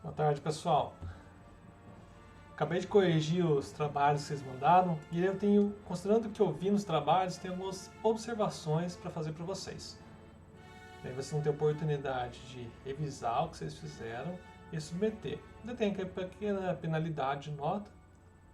Boa tarde, pessoal. Acabei de corrigir os trabalhos que vocês mandaram e eu tenho, considerando o que eu vi nos trabalhos, tenho algumas observações para fazer para vocês. Daí vocês vão ter a oportunidade de revisar o que vocês fizeram e submeter. Ainda tem aquela pequena penalidade de nota,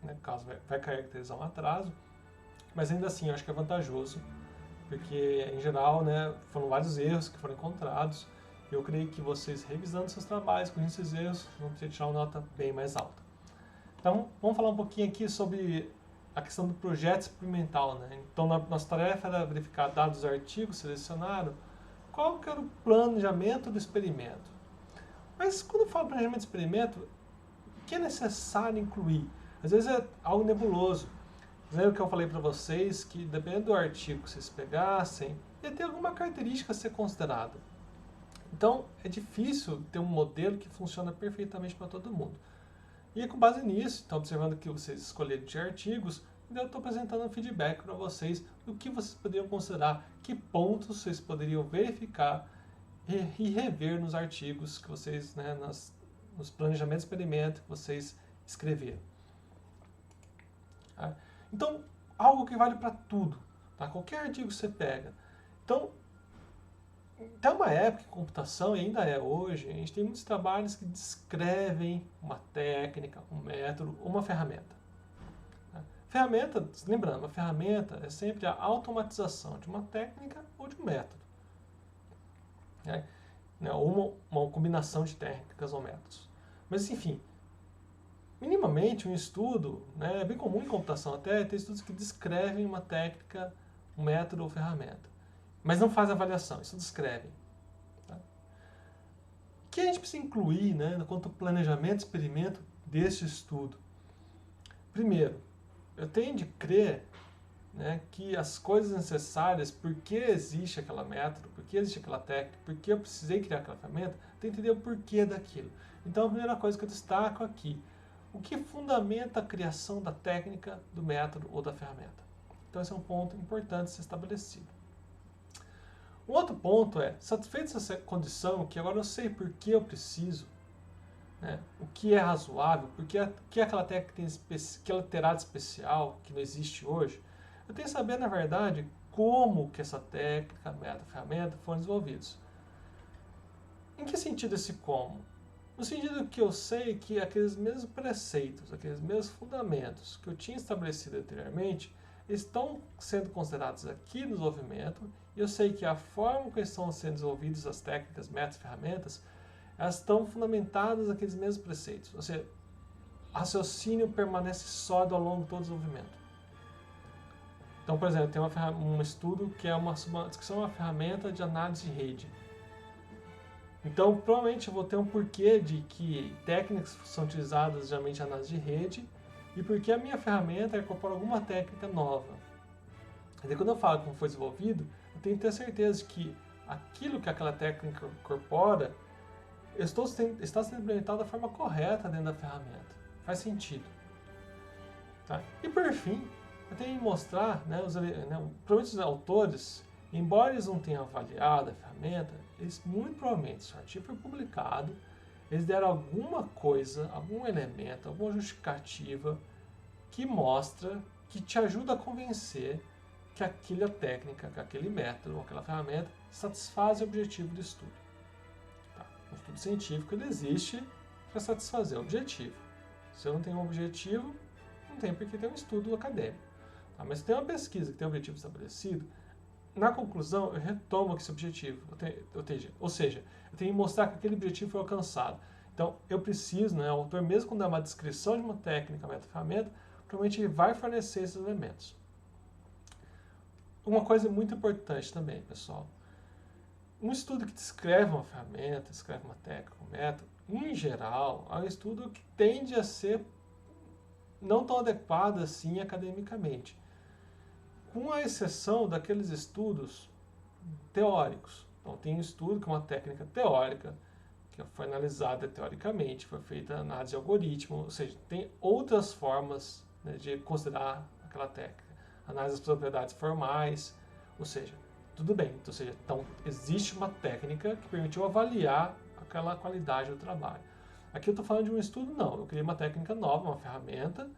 né, caso vai caracterizar um atraso, mas ainda assim eu acho que é vantajoso, porque em geral, né, foram vários erros que foram encontrados. Eu creio que vocês, revisando seus trabalhos, com esses erros, vão ter que tirar uma nota bem mais alta. Então, vamos falar um pouquinho aqui sobre a questão do projeto experimental, né? Então, nossa tarefa era verificar, dados dos artigos selecionados, qual que era o planejamento do experimento. Mas, quando eu falo planejamento de experimento, o que é necessário incluir? Às vezes é algo nebuloso. Lembra que eu falei para vocês que, dependendo do artigo que vocês pegassem, ia ter alguma característica a ser considerada. Então, é difícil ter um modelo que funciona perfeitamente para todo mundo. E com base nisso, então, observando que vocês escolheram de artigos, eu estou apresentando um feedback para vocês do que vocês poderiam considerar, que pontos vocês poderiam verificar e rever nos artigos que vocês, né, nos planejamentos de experimento que vocês escreveram. Tá? Então, algo que vale para tudo, tá? Qualquer artigo que você pega. Então, até uma época em computação, e ainda é hoje, a gente tem muitos trabalhos que descrevem uma técnica, um método, uma ferramenta. Ferramenta, lembrando, uma ferramenta é sempre a automatização de uma técnica ou de um método. Ou uma combinação de técnicas ou métodos. Mas, enfim, minimamente um estudo, né, é bem comum em computação até ter estudos que descrevem uma técnica, um método ou ferramenta. Mas não faz avaliação, isso descreve. Tá? O que a gente precisa incluir, né, quanto ao planejamento, experimento desse estudo? Primeiro, eu tenho de crer, né, que as coisas necessárias, por que existe aquela método, por que existe aquela técnica, por que eu precisei criar aquela ferramenta, eu tenho que entender o porquê daquilo. Então a primeira coisa que eu destaco aqui, o que fundamenta a criação da técnica, do método ou da ferramenta. Então esse é um ponto importante a ser estabelecido. Um outro ponto é, satisfeito essa condição, que agora eu sei por que eu preciso, né, o que é razoável, que aquela técnica tem que ela terá de especial, que não existe hoje, eu tenho que saber, na verdade, como que essa técnica, método, ferramenta foram desenvolvidos. Em que sentido esse como? No sentido que eu sei que aqueles mesmos preceitos, aqueles mesmos fundamentos que eu tinha estabelecido anteriormente, estão sendo considerados aqui no desenvolvimento, e eu sei que a forma que estão sendo desenvolvidas as técnicas, métodos, ferramentas, elas estão fundamentadas naqueles mesmos preceitos. Ou seja, o raciocínio permanece sólido ao longo de todo o desenvolvimento. Então, por exemplo, tem um estudo que é uma descrição de uma ferramenta de análise de rede. Então, provavelmente eu vou ter um porquê de que técnicas são utilizadas geralmente em análise de rede e porque a minha ferramenta incorpora alguma técnica nova. E quando eu falo como foi desenvolvido, eu tenho que ter certeza de que aquilo que aquela técnica incorpora está sendo implementado da forma correta dentro da ferramenta. Faz sentido. Tá? E por fim, eu tenho que mostrar, provavelmente os autores, embora eles não tenham avaliado a ferramenta, eles muito provavelmente, se o artigo foi publicado, eles deram alguma coisa, algum elemento, alguma justificativa que mostra, que te ajuda a convencer que aquela técnica, que aquele método, ou aquela ferramenta satisfaz o objetivo do estudo. Tá? O estudo científico ele existe para satisfazer o objetivo. Se eu não tenho um objetivo, não tem por que ter um estudo acadêmico. Tá? Mas se tem uma pesquisa que tem um objetivo estabelecido, na conclusão eu retomo esse objetivo. Ou seja, eu tenho que mostrar que aquele objetivo foi alcançado. Então eu preciso, o autor mesmo quando dá uma descrição de uma técnica, método, ferramenta, provavelmente ele vai fornecer esses elementos. Uma coisa muito importante também, pessoal. Um estudo que descreve uma ferramenta, descreve uma técnica, um método, em geral, é um estudo que tende a ser não tão adequado assim academicamente. Com a exceção daqueles estudos teóricos. Então, tem um estudo que é uma técnica teórica, que foi analisada teoricamente, foi feita análise de algoritmo, ou seja, tem outras formas, né, de considerar aquela técnica. Análise das propriedades formais, ou seja, tudo bem. Então, existe uma técnica que permitiu avaliar aquela qualidade do trabalho. Aqui eu estou falando de um estudo, não. Eu criei uma técnica nova, uma ferramenta.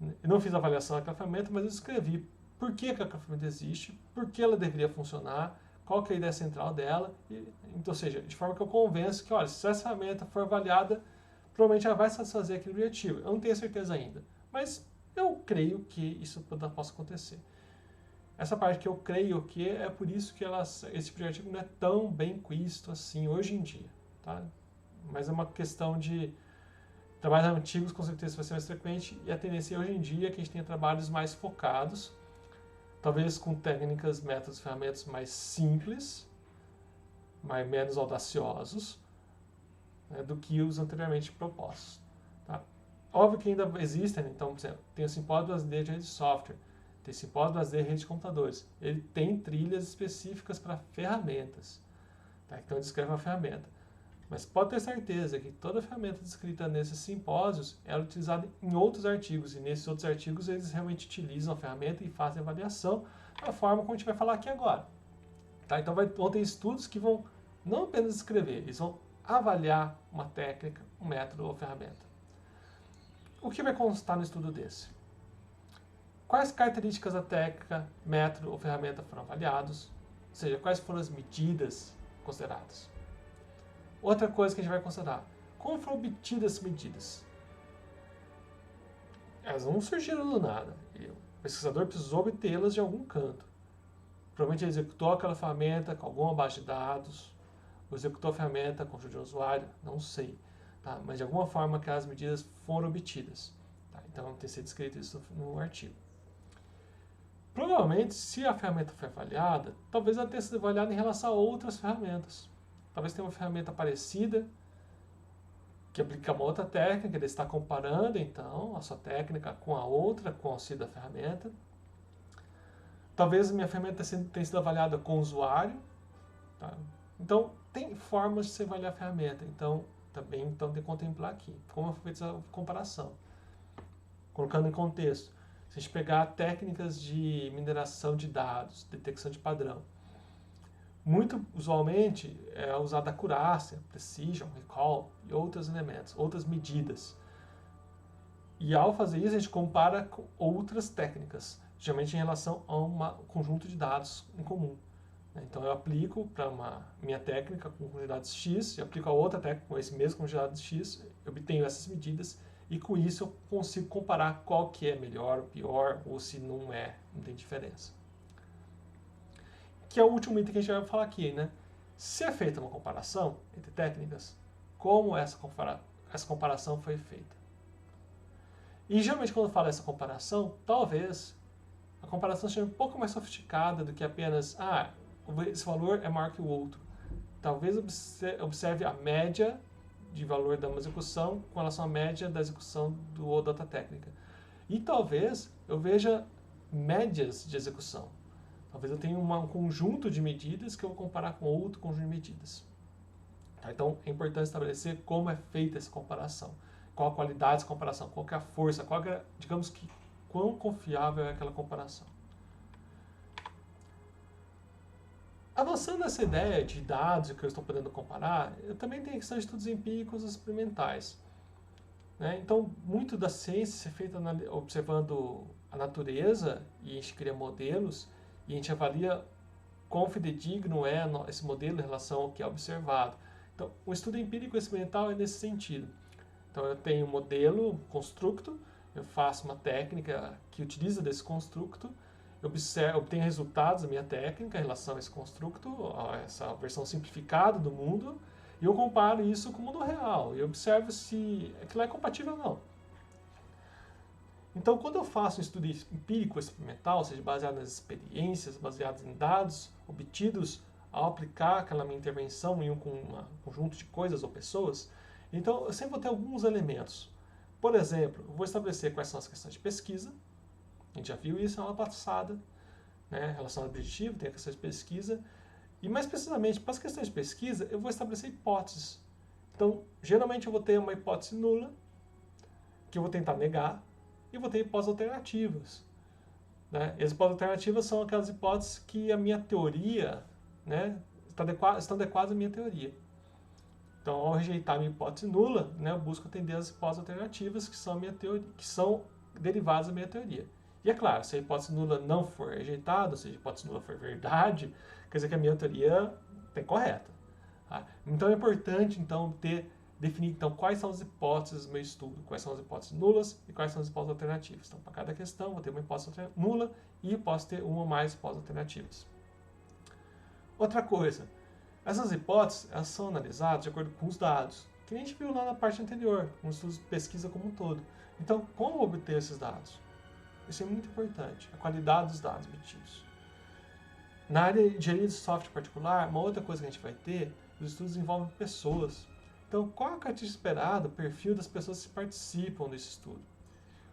Eu não fiz avaliação daquela ferramenta, mas eu escrevi por que aquela ferramenta existe, por que ela deveria funcionar, qual que é a ideia central dela. Então, ou seja, de forma que eu convenço que, olha, se essa ferramenta for avaliada, provavelmente ela vai satisfazer aquele objetivo. Eu não tenho certeza ainda, mas eu creio que isso possa acontecer. Essa parte que eu creio que é por isso que esse objetivo não é tão bem quisto assim hoje em dia. Tá? Mas é uma questão de trabalhos antigos, com certeza vai ser mais frequente, e a tendência hoje em dia é que a gente tenha trabalhos mais focados, talvez com técnicas, métodos, ferramentas mais simples, mais menos audaciosos, né, do que os anteriormente propostos. Tá? Óbvio que ainda existem, então, por exemplo, tem o Simpósio Brasileiro de Rede de Software, tem o Simpósio Brasileiro de Rede de Computadores. Ele tem trilhas específicas para ferramentas. Tá? Então, ele descreve uma ferramenta. Mas pode ter certeza que toda ferramenta descrita nesses simpósios é utilizada em outros artigos, e nesses outros artigos eles realmente utilizam a ferramenta e fazem avaliação da forma como a gente vai falar aqui agora. Tá? Então vão ter estudos que vão não apenas descrever, eles vão avaliar uma técnica, um método ou ferramenta. O que vai constar no estudo desse? Quais características da técnica, método ou ferramenta foram avaliados? Ou seja, quais foram as medidas consideradas? Outra coisa que a gente vai considerar, como foram obtidas as medidas? Elas não surgiram do nada. O pesquisador precisou obtê-las de algum canto. Provavelmente ele executou aquela ferramenta com alguma base de dados, ou executou a ferramenta com ajuda de usuário, não sei. Tá? Mas de alguma forma aquelas medidas foram obtidas. Tá? Então tem que ser descrito isso no artigo. Provavelmente, se a ferramenta foi avaliada, talvez ela tenha sido avaliada em relação a outras ferramentas. Talvez tenha uma ferramenta parecida, que aplica uma outra técnica, ele está comparando, então, a sua técnica com a outra, com o auxílio da ferramenta. Talvez a minha ferramenta tenha sido avaliada com o usuário. Tá? Então, tem formas de se avaliar a ferramenta. Então, também tem que contemplar aqui. Como foi feita essa comparação? Colocando em contexto. Se a gente pegar técnicas de mineração de dados, detecção de padrão, muito usualmente é usada acurácia, precision, recall e outros elementos, outras medidas. E ao fazer isso, a gente compara com outras técnicas, geralmente em relação a um conjunto de dados em comum. Então eu aplico para uma minha técnica com conjunto de dados X, e aplico a outra técnica com esse mesmo conjunto de dados X, eu obtenho essas medidas e com isso eu consigo comparar qual que é melhor ou pior, ou se não tem diferença. Que é o último item que a gente vai falar aqui, né? Se é feita uma comparação entre técnicas, como essa comparação foi feita? E geralmente quando eu falo essa comparação, talvez a comparação seja um pouco mais sofisticada do que apenas, esse valor é maior que o outro. Talvez observe a média de valor da uma execução com relação à média da execução da outra técnica. E talvez eu veja médias de execução. Talvez eu tenha um conjunto de medidas que eu vou comparar com outro conjunto de medidas. Tá? Então, é importante estabelecer como é feita essa comparação. Qual a qualidade dessa comparação, qual é a força, digamos que, quão confiável é aquela comparação. Avançando nessa ideia de dados e que eu estou podendo comparar, eu também tenho a questão de estudos empíricos e experimentais. Né? Então, muito da ciência é feita observando a natureza, e a gente cria modelos, e a gente avalia quão fidedigno é esse modelo em relação ao que é observado. Então, o estudo empírico experimental é nesse sentido. Então, eu tenho um modelo, constructo, eu faço uma técnica que utiliza desse constructo, eu obtenho resultados da minha técnica em relação a esse constructo, a essa versão simplificada do mundo, e eu comparo isso com o mundo real, e observo se aquilo é compatível ou não. Então, quando eu faço um estudo empírico experimental, ou seja, baseado nas experiências, baseado em dados obtidos ao aplicar aquela minha intervenção em um conjunto de coisas ou pessoas, então eu sempre vou ter alguns elementos. Por exemplo, eu vou estabelecer quais são as questões de pesquisa. A gente já viu isso na aula passada, né? Relação ao objetivo, tem a questão de pesquisa. E mais precisamente, para as questões de pesquisa, eu vou estabelecer hipóteses. Então, geralmente eu vou ter uma hipótese nula, que eu vou tentar negar, e vou ter hipóteses alternativas. Né? E as hipóteses alternativas são aquelas hipóteses que a minha teoria, né, estão adequadas à minha teoria. Então, ao rejeitar a minha hipótese nula, né, eu busco atender as hipóteses alternativas que são, que são derivadas da minha teoria. E é claro, se a hipótese nula não for rejeitada, ou seja, a hipótese nula for verdade, quer dizer que a minha teoria é correta. Tá? Então é importante então definir então, quais são as hipóteses do meu estudo, quais são as hipóteses nulas e quais são as hipóteses alternativas. Então, para cada questão, vou ter uma hipótese nula e posso ter uma ou mais hipóteses alternativas. Outra coisa, essas hipóteses elas são analisadas de acordo com os dados, que a gente viu lá na parte anterior, no estudo de pesquisa como um todo. Então, como obter esses dados? Isso é muito importante, a qualidade dos dados obtidos. Na área de engenharia de software particular, uma outra coisa que a gente vai ter, os estudos envolvem pessoas. Então, qual é a característica esperada, o perfil das pessoas que participam desse estudo?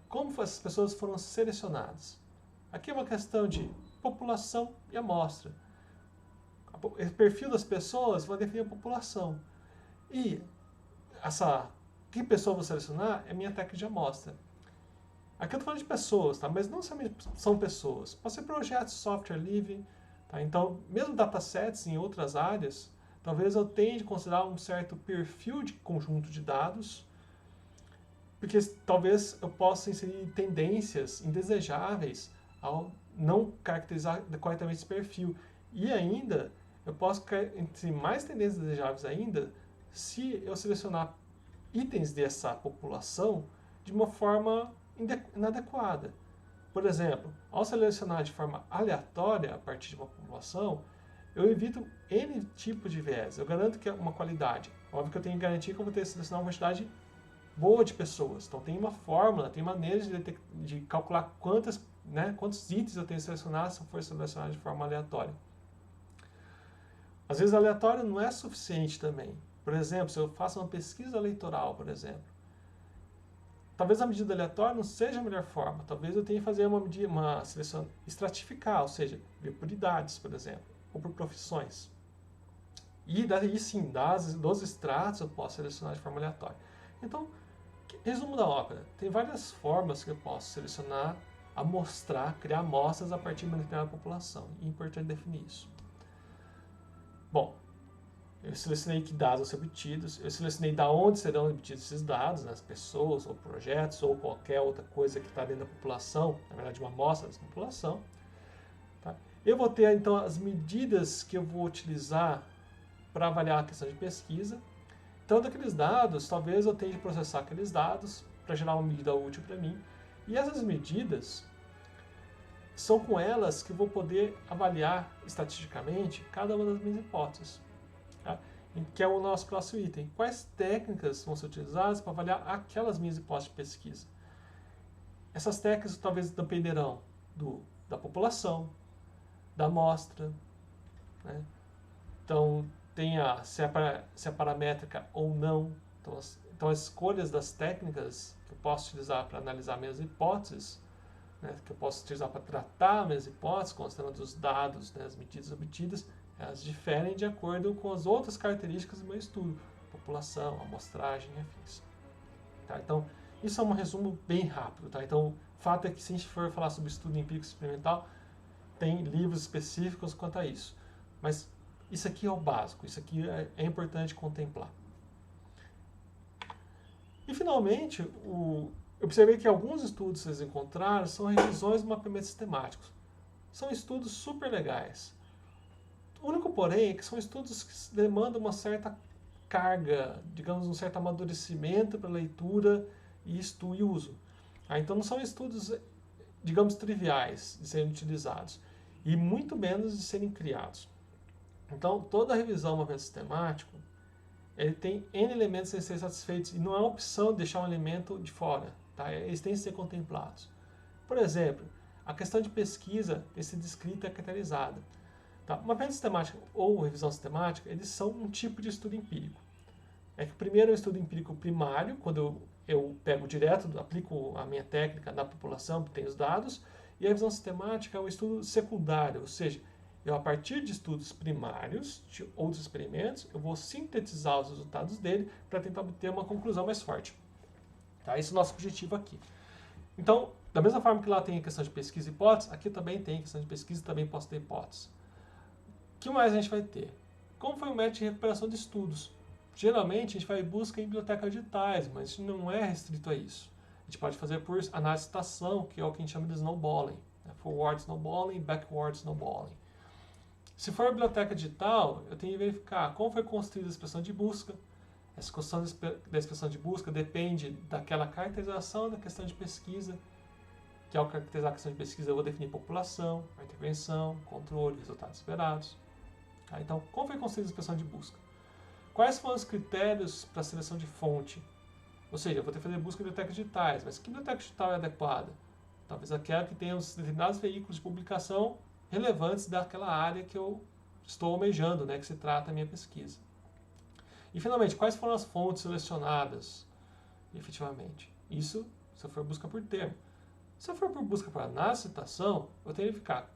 Como essas pessoas foram selecionadas? Aqui é uma questão de população e amostra. O perfil das pessoas vai definir a população. E que pessoa eu vou selecionar é a minha técnica de amostra. Aqui eu estou falando de pessoas, tá? Mas não são pessoas. Pode ser projetos de software livre. Tá? Então, mesmo datasets em outras áreas, talvez eu tenha de considerar um certo perfil de conjunto de dados, porque talvez eu possa inserir tendências indesejáveis ao não caracterizar corretamente esse perfil. E ainda, eu posso inserir mais tendências desejáveis ainda se eu selecionar itens dessa população de uma forma inadequada. Por exemplo, ao selecionar de forma aleatória a partir de uma população, eu evito N tipos de viés. Eu garanto que é uma qualidade. Óbvio que eu tenho que garantir que eu vou ter que selecionar uma quantidade boa de pessoas. Então tem uma fórmula, tem maneiras de calcular quantos itens eu tenho que selecionar se eu for selecionar de forma aleatória. Às vezes aleatório não é suficiente também. Por exemplo, se eu faço uma pesquisa eleitoral, por exemplo, talvez a medida aleatória não seja a melhor forma. Talvez eu tenha que fazer uma seleção estratificar, ou seja, ver por idades, por exemplo, ou por profissões. E daí sim, dos estratos eu posso selecionar de forma aleatória. Então, resumo da ópera. Tem várias formas que eu posso selecionar, amostrar, criar amostras a partir de uma determinada população. E é importante definir isso. Bom, eu selecionei que dados vão ser obtidos, eu selecionei de onde serão obtidos esses dados, né, as pessoas, ou projetos, ou qualquer outra coisa que está dentro da população, na verdade uma amostra dessa população. Tá? Eu vou ter então as medidas que eu vou utilizar para avaliar a questão de pesquisa. Então, daqueles dados, talvez eu tenha de processar aqueles dados para gerar uma medida útil para mim. E essas medidas são com elas que eu vou poder avaliar estatisticamente cada uma das minhas hipóteses. Tá? Que é o nosso próximo item. Quais técnicas vão ser utilizadas para avaliar aquelas minhas hipóteses de pesquisa? Essas técnicas talvez dependerão da população, da amostra, né? Então, se é paramétrica ou não. Então, as escolhas das técnicas que eu posso utilizar para analisar minhas hipóteses, né, que eu posso utilizar para tratar minhas hipóteses, considerando os dados, né, as medidas obtidas, elas diferem de acordo com as outras características do meu estudo, população, amostragem e afins. Tá? Então, isso é um resumo bem rápido. Tá? Então, o fato é que se a gente for falar sobre estudo empírico experimental, tem livros específicos quanto a isso. Mas isso aqui é o básico, isso aqui é importante contemplar. E, finalmente, eu observei que alguns estudos que vocês encontraram são revisões de mapeamentos sistemáticos. São estudos super legais. O único, porém, é que são estudos que demandam uma certa carga, digamos, um certo amadurecimento para leitura e estudo e uso. Então, não são estudos, digamos, triviais de serem utilizados e muito menos de serem criados. Então, toda revisão de mapeamento sistemático, ele tem N elementos a serem satisfeitos e não é opção de deixar um elemento de fora. Tá? Eles têm que ser contemplados. Por exemplo, a questão de pesquisa tem que ser descrita e caracterizada. Tá? Mapeamento sistemático ou revisão sistemática, eles são um tipo de estudo empírico. É que o primeiro é o estudo empírico primário, quando eu pego direto, aplico a minha técnica na população que tem os dados, e a revisão sistemática é um estudo secundário, ou seja, eu, a partir de estudos primários, de outros experimentos, eu vou sintetizar os resultados dele para tentar obter uma conclusão mais forte. Tá? Esse é o nosso objetivo aqui. Então, da mesma forma que lá tem a questão de pesquisa e hipótese, aqui também tem a questão de pesquisa e também posso ter hipótese. O que mais a gente vai ter? Como foi o método de recuperação de estudos? Geralmente a gente vai busca em bibliotecas digitais, mas isso não é restrito a isso. A gente pode fazer por análise de citação, que é o que a gente chama de snowballing, né? Forward snowballing, backward snowballing. Se for biblioteca digital, eu tenho que verificar como foi construída a expressão de busca. Essa construção da expressão de busca depende daquela caracterização da questão de pesquisa, que ao caracterizar a questão de pesquisa eu vou definir população, a intervenção, controle, resultados esperados. Tá? Então, como foi construída a expressão de busca? Quais foram os critérios para a seleção de fonte? Ou seja, eu vou ter que fazer busca em bibliotecas digitais, mas que biblioteca digital é adequada? Talvez aquela que tenha os determinados veículos de publicação relevantes daquela área que eu estou almejando, né, que se trata a minha pesquisa. E, finalmente, quais foram as fontes selecionadas, efetivamente? Isso, se eu for busca por termo. Se eu for por busca por análise de citação, eu tenho que verificar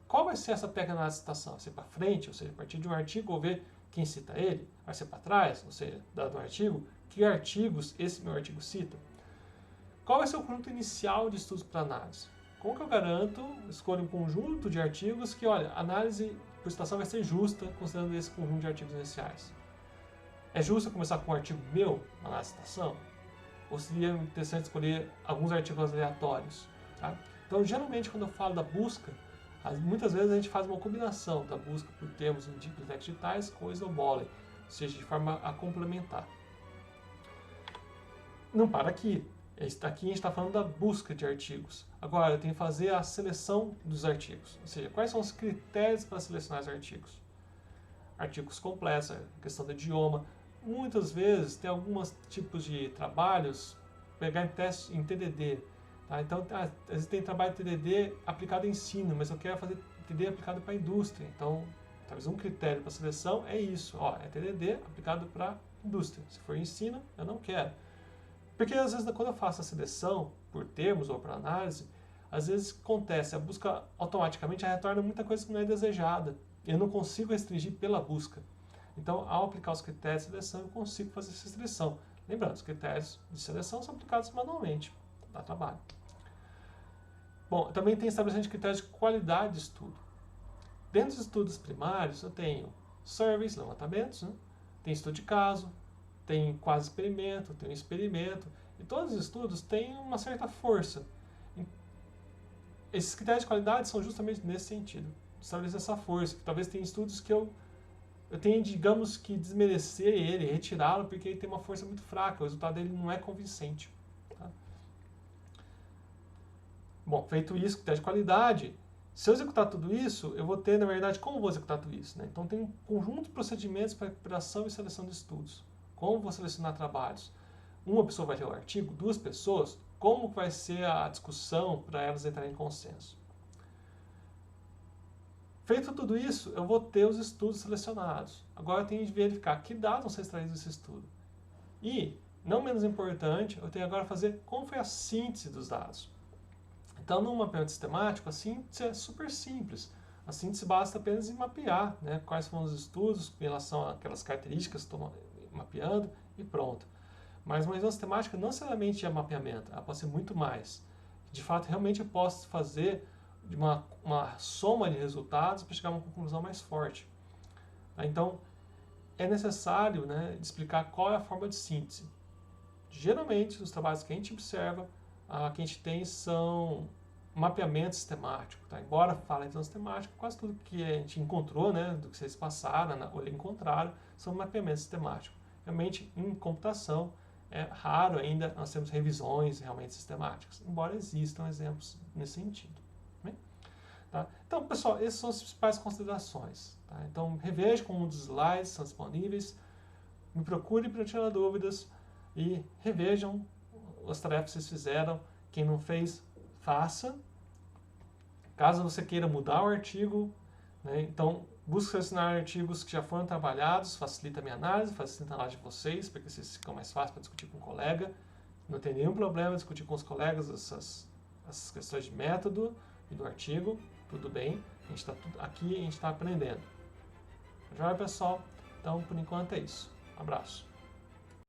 qual vai ser essa técnica de análise de citação. Vai ser para frente, ou seja, a partir de um artigo, vou ver quem cita ele. Vai ser para trás, ou seja, dado um artigo, que artigos esse meu artigo cita. Qual vai ser o conjunto inicial de estudos para análise? Como que eu garanto, escolho um conjunto de artigos que, olha, a análise por citação vai ser justa, considerando esse conjunto de artigos iniciais? É justo eu começar com um artigo meu, análise de citação? Ou seria interessante escolher alguns artigos aleatórios? Tá? Então, geralmente, quando eu falo da busca, muitas vezes a gente faz uma combinação da busca por termos em bibliotecas digitais com o snowballing, ou seja, de forma a complementar. Não para aqui. Aqui a gente está falando da busca de artigos. Agora, eu tenho que fazer a seleção dos artigos. Ou seja, quais são os critérios para selecionar os artigos? Artigos completos, a questão do idioma. Muitas vezes tem alguns tipos de trabalhos, pegar em teste em TDD. Tá? Então, às vezes tem trabalho de TDD aplicado em ensino, mas eu quero fazer TDD aplicado para a indústria. Então, talvez um critério para seleção é isso. Ó, é TDD aplicado para a indústria. Se for ensino, eu não quero. Porque às vezes quando eu faço a seleção por termos ou por análise, às vezes acontece, a busca automaticamente retorna muita coisa que não é desejada. Eu não consigo restringir pela busca. Então, ao aplicar os critérios de seleção, eu consigo fazer essa restrição. Lembrando, os critérios de seleção são aplicados manualmente, dá trabalho. Bom, também tem estabelecimento de critérios de qualidade de estudo. Dentro dos estudos primários, eu tenho surveys, levantamentos, né? Tem estudo de caso, tem quase experimento, tem um experimento, e todos os estudos têm uma certa força. Esses critérios de qualidade são justamente nesse sentido, estabelecer essa força, que talvez tenha estudos que eu tenho, digamos, que desmerecer ele, retirá-lo, porque ele tem uma força muito fraca, o resultado dele não é convincente. Tá? Bom, feito isso, critério de qualidade, se eu executar tudo isso, eu vou ter, na verdade, como eu vou executar tudo isso? Né? Então tem um conjunto de procedimentos para preparação e seleção de estudos. Como vou selecionar trabalhos? Uma pessoa vai ler o artigo, duas pessoas, como vai ser a discussão para elas entrarem em consenso? Feito tudo isso, eu vou ter os estudos selecionados. Agora eu tenho que verificar que dados vão ser extraídos desse estudo. E, não menos importante, eu tenho agora que fazer como foi a síntese dos dados. Então, num mapeamento sistemático, a síntese é super simples. A síntese basta apenas em mapear, né, quais foram os estudos em relação àquelas características que estou mapeando e pronto. Mas uma revisão sistemática não necessariamente é mapeamento, ela pode ser muito mais. De fato, realmente eu posso fazer uma soma de resultados para chegar a uma conclusão mais forte. Então, é necessário, né, explicar qual é a forma de síntese. Geralmente, os trabalhos que a gente observa, que a gente tem são mapeamento sistemático. Tá? Embora fale em revisão sistemática, quase tudo que a gente encontrou, né, do que vocês passaram ou encontraram, são mapeamento sistemático. Realmente, em computação, é raro ainda nós temos revisões realmente sistemáticas, embora existam exemplos nesse sentido. Tá? Então, pessoal, essas são as principais considerações. Tá? Então, reveja com um dos slides, são disponíveis, me procure para tirar dúvidas e revejam as tarefas que vocês fizeram. Quem não fez, faça. Caso você queira mudar o artigo, né, então busque selecionar artigos que já foram trabalhados, facilita a minha análise, facilita a análise de vocês, porque vocês ficam mais fácil para discutir com o colega. Não tem nenhum problema discutir com os colegas essas questões de método e do artigo, tudo bem. Aqui a gente está aprendendo. Já, pessoal? Então, por enquanto é isso. Um abraço.